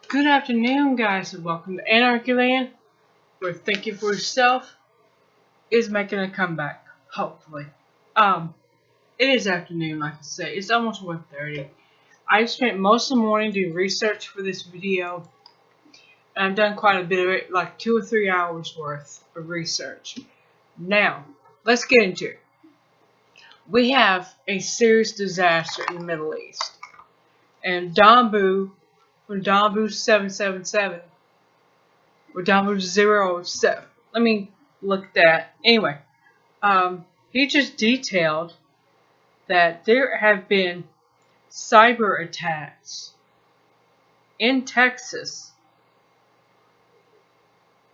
Good afternoon, guys, and welcome to Anarchy Land, where thinking for yourself is making a comeback, hopefully. It is afternoon, like I say. It's almost 1:30. I've spent most of the morning doing research for this video, and I've done quite a bit of it, like 2 or 3 hours worth of research. Now, let's get into it. We have a serious disaster in the Middle East, and Dombu from Dombu 777 or Dombu 07. Let me look at that. Anyway, he just detailed that there have been cyber attacks in Texas.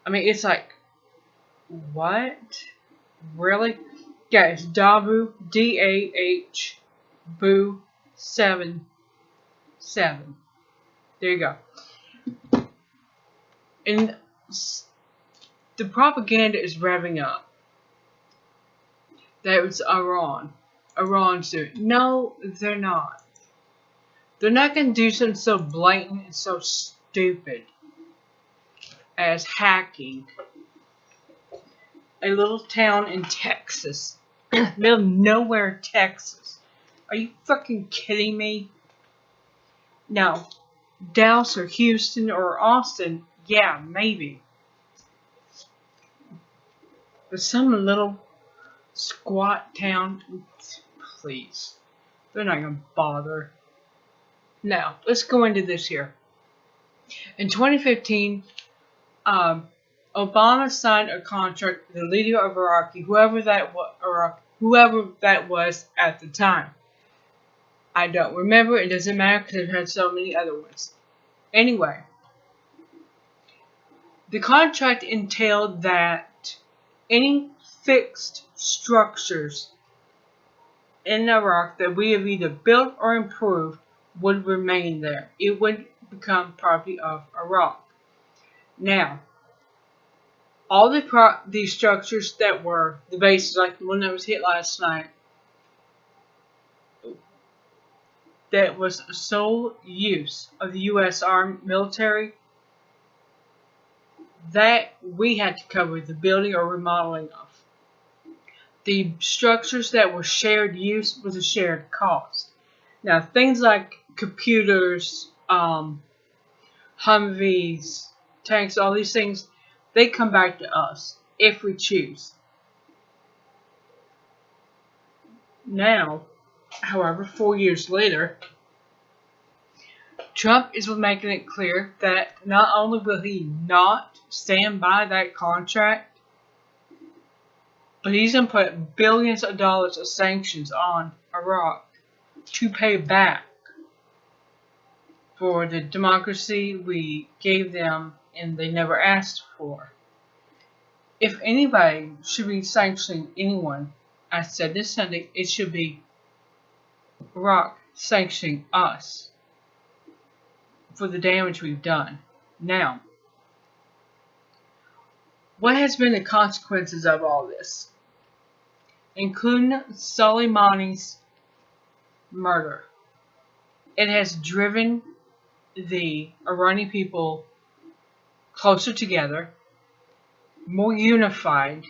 I mean, it's like, what? Really? Guys, Dabu, D-A-H, Boo 77. There you go. And the propaganda is revving up. That was Iran. Iran's doing it. No, they're not. They're not going to do something so blatant and so stupid as hacking a little town in Texas. Middle of nowhere, Texas. Are you fucking kidding me? Now, Dallas or Houston or Austin, yeah, maybe. But some little squat town, please. They're not going to bother. Now, let's go into this here. In 2015, Obama signed a contract with the leader of Iraq, whoever that was at the time. I don't remember. It doesn't matter because I've had so many other ones. Anyway, the contract entailed that any fixed structures in Iraq that we have either built or improved would remain there. It would become property of Iraq. Now, all the structures that were the bases, like the one that was hit last night, that was sole use of the U.S. Armed military, that we had to cover the building or remodeling of. The structures that were shared use was a shared cost. Now, things like computers, Humvees, tanks, all these things, they come back to us if we choose. Now, however, 4 years later, Trump is making it clear that not only will he not stand by that contract, but he's going to put billions of dollars of sanctions on Iraq to pay back for the democracy we gave them and they never asked for. If anybody should be sanctioning anyone, I said this Sunday, it should be Iraq sanctioning us for the damage we've done. Now, what has been the consequences of all this? Including Soleimani's murder. It has driven the Iranian people closer together, more unified,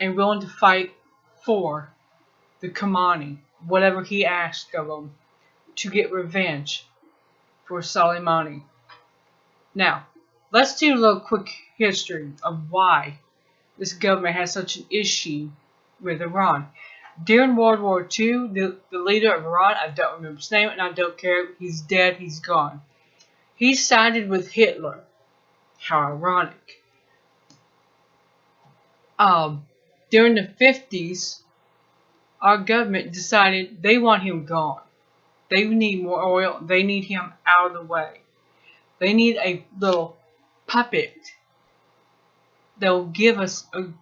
and willing to fight for the Khamenei, whatever he asked of them, to get revenge for Soleimani. Now, let's do a little quick history of why this government has such an issue with Iran. During World War II, the leader of Iran, I don't remember his name, and I don't care. He's dead. He's gone. He sided with Hitler. How ironic. During the 50s, our government decided they want him gone. They need more oil. They need him out of the way. They need a little puppet that will give us a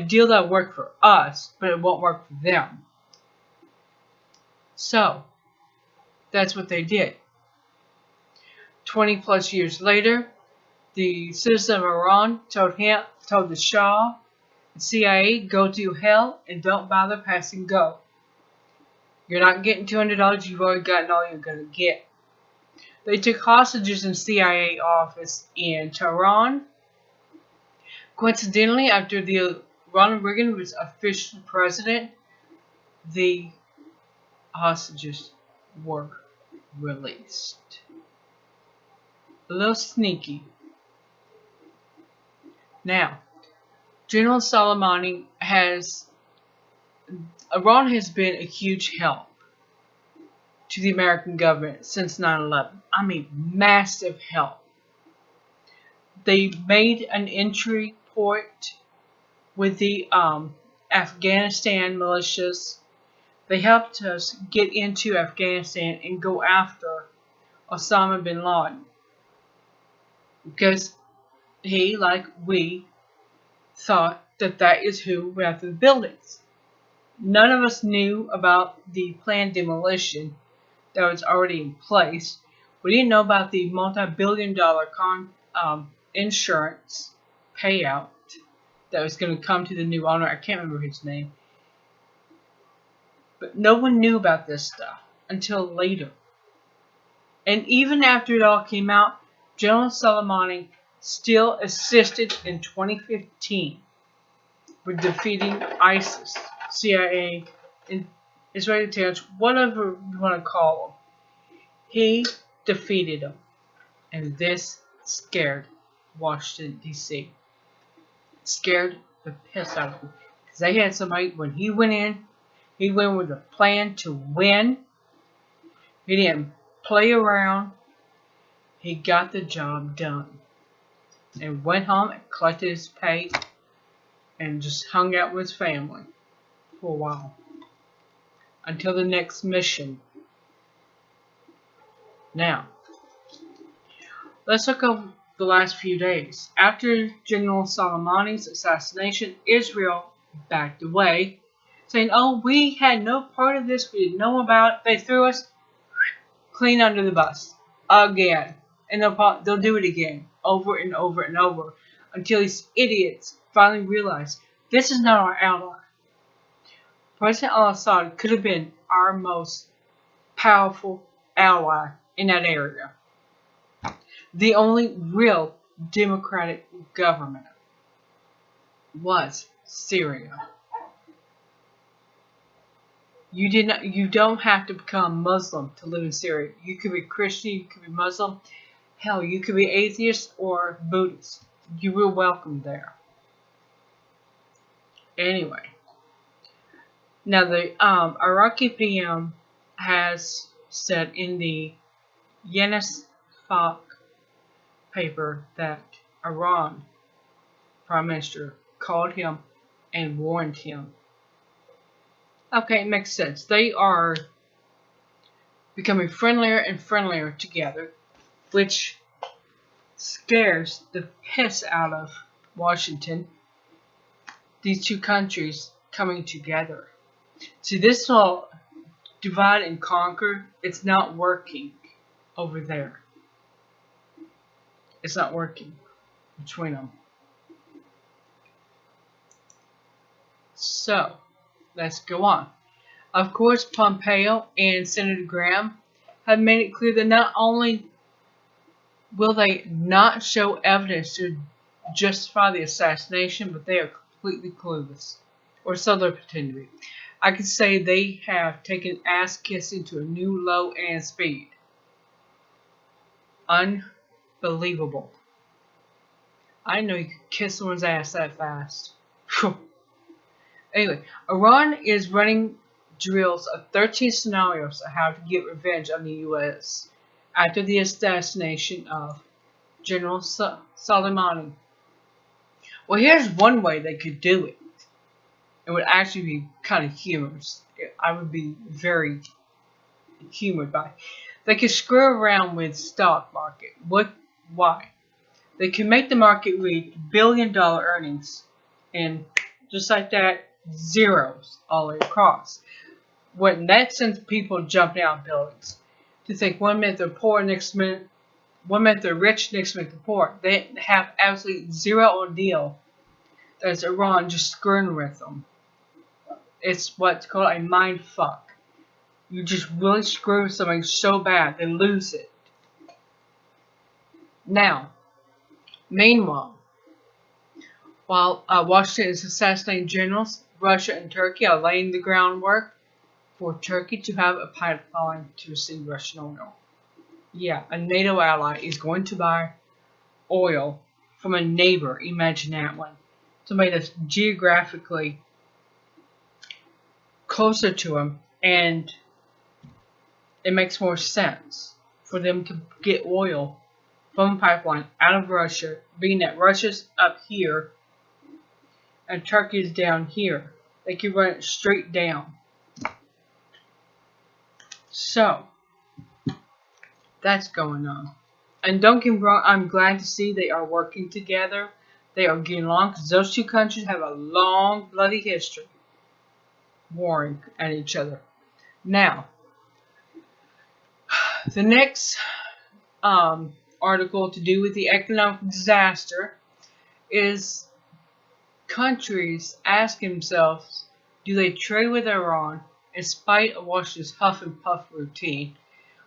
deal that will work for us, but it won't work for them. So, that's what they did. 20 plus years later, the citizen of Iran told the Shah and CIA, go to hell and don't bother passing go. You're not getting $200, you've already gotten all you're going to get. They took hostages in CIA office in Tehran. Coincidentally, after Ronald Reagan was officially president, the hostages were released. A little sneaky. Now, General Soleimani Iran has been a huge help to the American government since 9/11. I mean, massive help. They made an entry port with the Afghanistan militias. They helped us get into Afghanistan and go after Osama bin Laden. Because he, like we, thought that is who went after the buildings. None of us knew about the planned demolition that was already in place. We didn't know about the multi-billion-dollar insurance payout that was going to come to the new owner. I can't remember his name. But no one knew about this stuff until later. And even after it all came out, General Soleimani still assisted in 2015 with defeating ISIS, CIA, and Israeli terrorists, whatever you want to call them. He defeated them. And this scared Washington, D.C. Scared the piss out of them. Because they had somebody, when he went with a plan to win. He didn't play around. He got the job done. And went home and collected his pay and just hung out with his family for a while. Until the next mission. Now, let's look over the last few days. After General Soleimani's assassination, Israel backed away, saying, "Oh, we had no part of this. We didn't know about it. They threw us clean under the bus again, and they'll do it again, over and over and over, until these idiots finally realize this is not our ally." President al-Assad could have been our most powerful ally in that area. The only real democratic government was Syria. You don't have to become Muslim to live in Syria. You could be Christian, you could be Muslim, hell, you could be atheist or Buddhist. You were welcome there. Anyway, now the Iraqi PM has said in the Yanasa paper that Iran Prime Minister called him and warned him. Okay, it makes sense. They are becoming friendlier and friendlier together, which scares the piss out of Washington. These two countries coming together. See, this whole divide and conquer, it's not working over there. It's not working between them. So, let's go on. Of course, Pompeo and Senator Graham have made it clear that not only will they not show evidence to justify the assassination, but they are completely clueless. Or so they pretend to be. I could say they have taken ass kissing to a new low and speed. Unbelievable. I didn't know you could kiss someone's ass that fast. Anyway, Iran is running drills of 13 scenarios of how to get revenge on the U.S. after the assassination of General Soleimani. Well, here's one way they could do it. It would actually be kind of humorous. I would be very humored by it. They could screw around with stock market. Why? They can make the market reach billion-dollar earnings, and just like that, zeros all the way across. When that sends people jumping out of buildings to think one minute they're poor, next minute, one minute they're rich, next minute they're poor. They have absolutely zero deal that Iran just screwing with them. It's what's called a mind fuck. You just really screw with something so bad they lose it. Now, meanwhile, while Washington is assassinating generals, Russia and Turkey are laying the groundwork for Turkey to have a pipeline to receive Russian oil. Yeah, a NATO ally is going to buy oil from a neighbor, imagine that one, somebody that's geographically closer to them, and it makes more sense for them to get oil from a pipeline out of Russia, being that Russia's up here and Turkey's down here. They can run it straight down. So, that's going on. And don't get me wrong, I'm glad to see they are working together. They are getting along because those two countries have a long, bloody history warring at each other. Now, the next article to do with the economic disaster is countries ask themselves, do they trade with Iran in spite of Washington's huff and puff routine,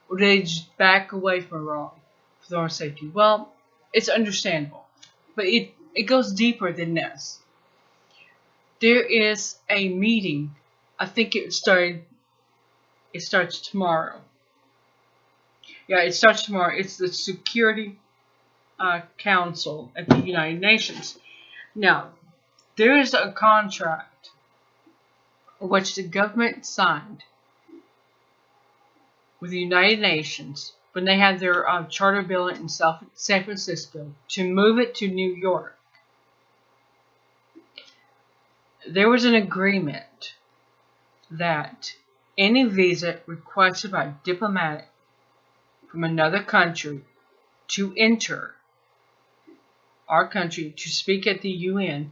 or do they just back away from Iran for their own safety? Well, it's understandable, but it goes deeper than this. There is a meeting. I think it starts tomorrow. Yeah, it starts tomorrow. It's the Security Council at the United Nations. Now, there is a contract which the government signed with the United Nations when they had their charter building in San Francisco to move it to New York. There was an agreement that any visa requested by a diplomat from another country to enter our country to speak at the UN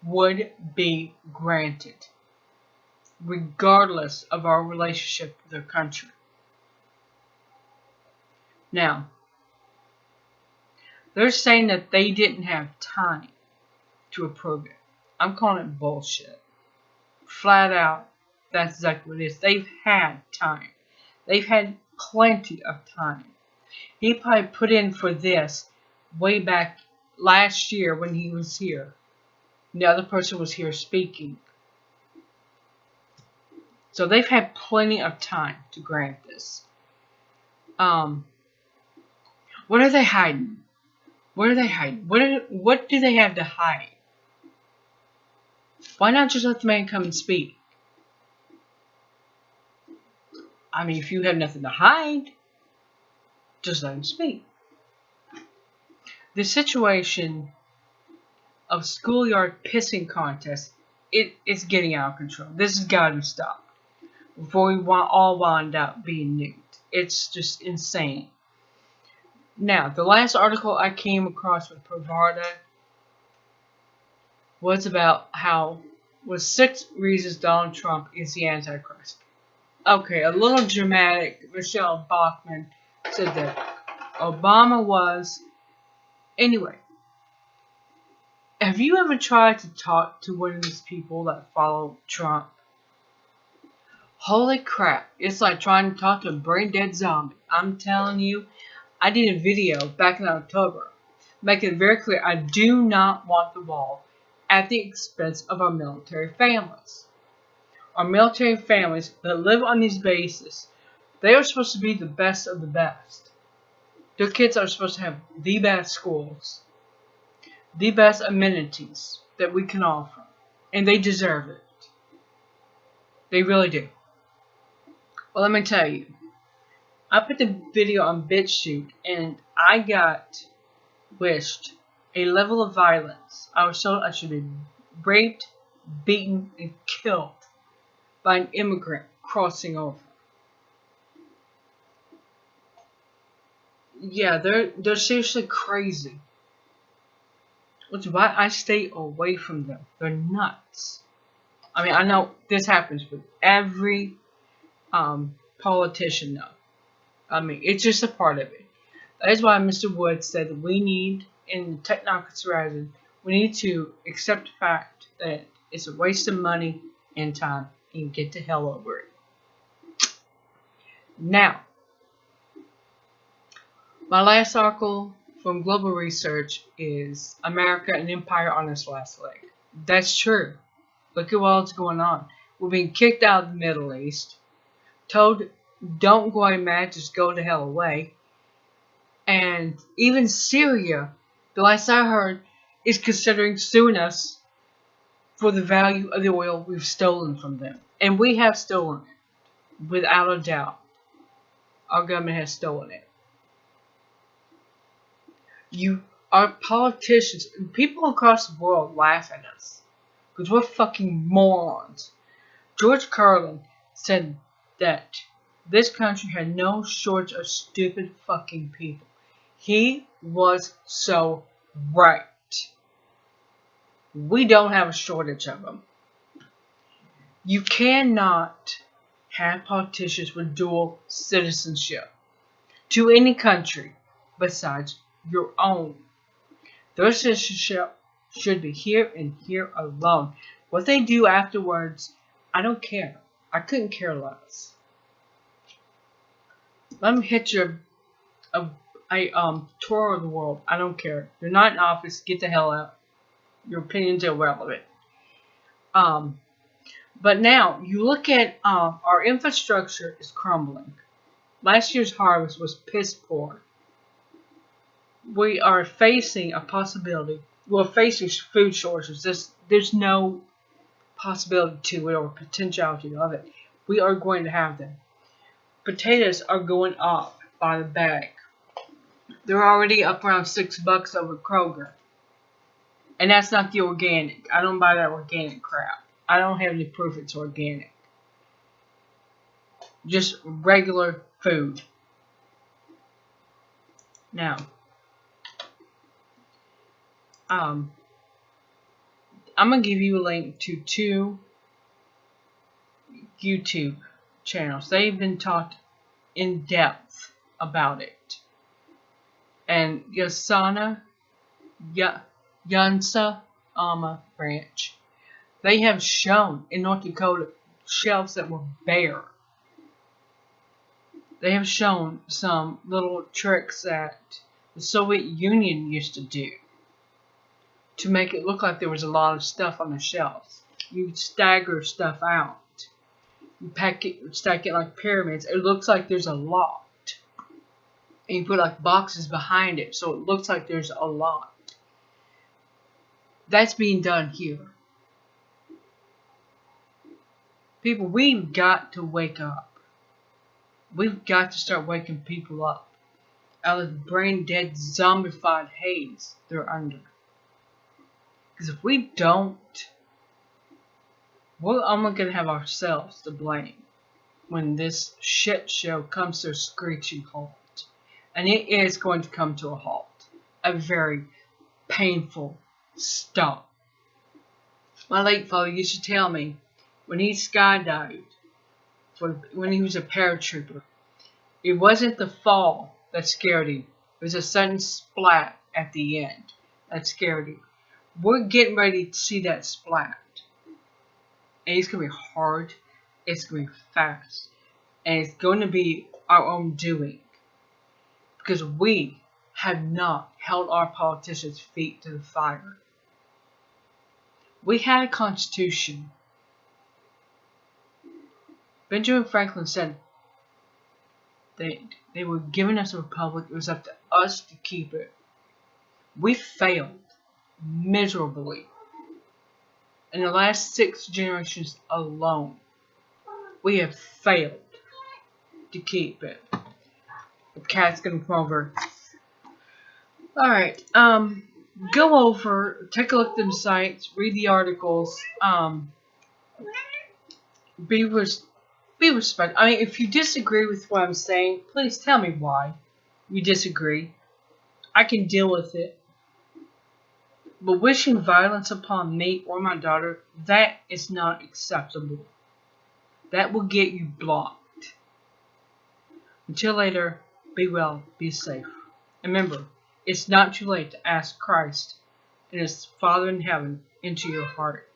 would be granted, regardless of our relationship with their country. Now, they're saying that they didn't have time to approve it. I'm calling it bullshit. Flat out, that's exactly what it is. They've had time. They've had plenty of time. He probably put in for this way back last year when he was here. The other person was here speaking. So they've had plenty of time to grant this. What are they hiding? What are they hiding? What do they have to hide? Why not just let the man come and speak? I mean, if you have nothing to hide, just let him speak. The situation of schoolyard pissing contest, it's getting out of control. This has got to stop before we all wind up being nuked. It's just insane. Now, the last article I came across with Provarda was about how was 6 reasons Donald Trump is the Antichrist. Okay, a little dramatic. Michelle Bachmann said that Obama was. Anyway, have you ever tried to talk to one of these people that follow Trump? Holy crap, it's like trying to talk to a brain dead zombie. I'm telling you, I did a video back in October making it very clear I do not want the wall at the expense of our military families. Our military families that live on these bases, they are supposed to be the best of the best. Their kids are supposed to have the best schools, the best amenities that we can offer, and they deserve it. They really do. Well, let me tell you, I put the video on BitChute, and I got wished a level of violence. I was told I should be raped, beaten, and killed by an immigrant crossing over. Yeah, they're seriously crazy. Which is why I stay away from them. They're nuts. I mean, I know this happens with every politician, though. I mean, it's just a part of it. That is why Mr. Wood said that we need, in the technocracy rising, we need to accept the fact that it's a waste of money and time and get the hell over it. Now, my last article from global research is America an empire on its last leg. That's true. Look at what's going on. We're being kicked out of the Middle East, told don't go away mad, just go the hell away. And even Syria, the last I heard, is considering suing us for the value of the oil we've stolen from them. And we have stolen it, without a doubt. Our government has stolen it. Our politicians, and people across the world laugh at us. Because we're fucking morons. George Carlin said that this country had no shortage of stupid fucking people. He was so right. We don't have a shortage of them. You cannot have politicians with dual citizenship to any country besides your own. Their citizenship should be here and here alone. What they do afterwards, I don't care. I couldn't care less. Let me hit you a tour of the world. I don't care. You're not in office. Get the hell out. Your opinion's irrelevant. But now you look at our infrastructure is crumbling. Last year's harvest was piss poor. We are facing a possibility. We're facing food shortages. There's no possibility to it or potentiality of it. We are going to have them. Potatoes are going up by the bag. They're already up around $6 over Kroger. And that's not the organic. I don't buy that organic crap. I don't have any proof it's organic. Just regular food. Now, I'm going to give you a link to 2 YouTube channels. They've been taught in depth about it. And Yanasa Ama Ranch. They have shown in North Dakota shelves that were bare. They have shown some little tricks that the Soviet Union used to do to make it look like there was a lot of stuff on the shelves. You stagger stuff out. You stack it like pyramids. It looks like there's a lot. And you put like boxes behind it so it looks like there's a lot. That's being done here. People, we've got to wake up. We've got to start waking people up out of the brain dead, zombified haze they're under. Because if we don't, we're only going to have ourselves to blame when this shit show comes to a screeching halt. And it is going to come to a halt. A very painful stop. My late father used to tell me when he skydived, when he was a paratrooper, it wasn't the fall that scared him. It was a sudden splat at the end that scared him. We're getting ready to see that splat. And it's going to be hard. It's going to be fast. And it's going to be our own doing. Because we have not held our politicians' feet to the fire. We had a constitution. Benjamin Franklin said they were giving us a republic. It was up to us to keep it. We failed miserably. In the last 6 generations alone, we have failed to keep it. The cat's gonna come over. Alright, go over, take a look at them sites, read the articles, be respectful. I mean, if you disagree with what I'm saying, please tell me why you disagree. I can deal with it. But wishing violence upon me or my daughter, that is not acceptable. That will get you blocked. Until later, be well, be safe. And remember, it's not too late to ask Christ and His Father in heaven into your heart.